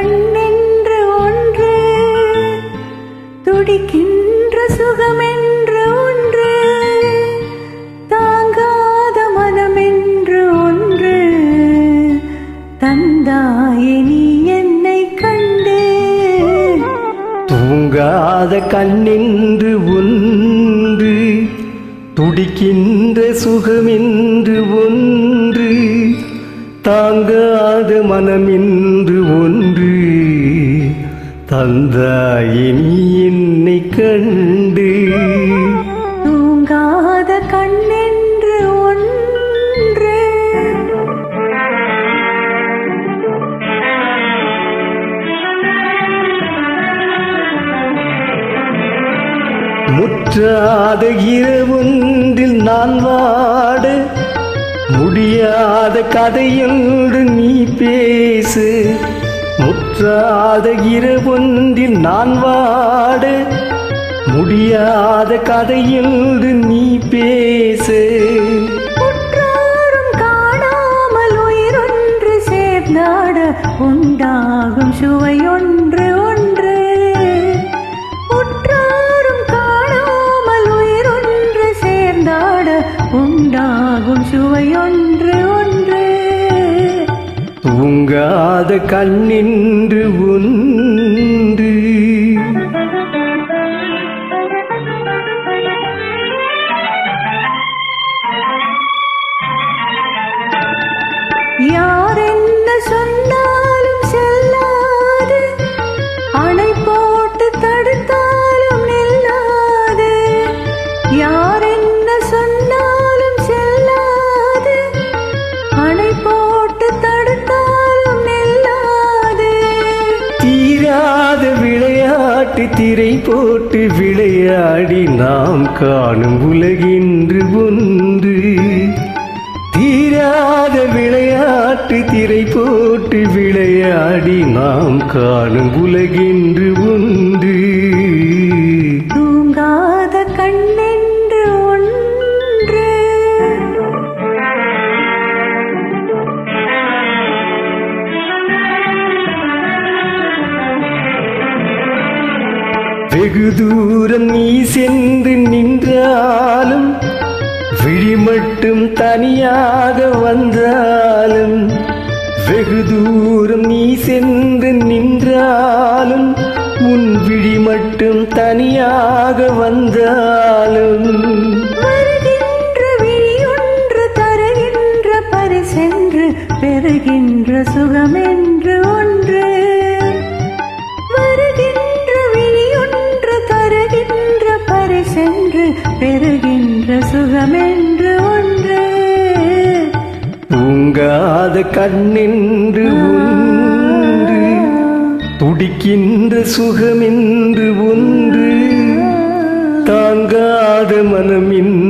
கண்ணென்று ஒன்று, துடிக்கின்ற சுகமென்று ஒன்று, தாங்காத மனமென்று ஒன்று, தந்தாயே நீ என்னை கண்டு. தூங்காத கண்ணென்று ஒன்று, துடிக்கின்ற சுகமென்று ஒன்று, தாங்காத மனமென்று ஒன்று, தந்தாயே நீ என்னை கண்டு. தூங்காத கண்ணென்று ஒன்று. முற்றாத இரவொன்றில் நான் வாட, முடியாத கதையொன்று நீ பேசு. முற்றாத இரவொன்றில் நான் வாட, முடியாத கதையொன்று நீ பேசு. உற்றாரும் காணாமல் உயிரொன்று சேர்ந்தாட, உண்டாகும் சுவையொன்று ஒன்று. உற்றாரும் காணாமல் உயிரொன்று சேர்ந்தாட, உண்டாகும் சுவையொன்று ஒன்று. தூங்காத கண்ணென்று ஒன்று. யார் என்ன சொன்னாலும் செல்லாது, அணை போட்டு தடுத்தாலும் நில்லாது. யார் என்ன சொன்னாலும் செல்லாது, அணை போட்டு தடுத்தாலும் நில்லாது. தீராத விளையாட்டு திரை போட்டு விளையாடி நாம் காணும் உலகின்று ஒன்று. தீராத விளையாட்டு திரை போட்டு விளையாடி நாம் காணும் உலகின்று ஒன்று. தூங்காத கண்ணென்று ஒன்று. வெகு தூரம் நீ சென்று நின்றாலும், விழி மட்டும் தனியாக வந்தாலும். வெகு தூரம் நீ சென்று நின்றாலும், உன் விழி மட்டும் தனியாக வந்தாலும். வருகின்ற விழியொன்று தருகின்ற பரிசென்று, பெறுகின்ற சுகமென்று ஒன்று. வருகின்ற விழியொன்று தருகின்ற பரிசென்று, பெறுகின்ற சுகமென்று ஒன்று. தூங்காத கண்ணென்று ஒன்று, துடிக்கின்ற சுகமென்று ஒன்று, தாங்காத மனமென்று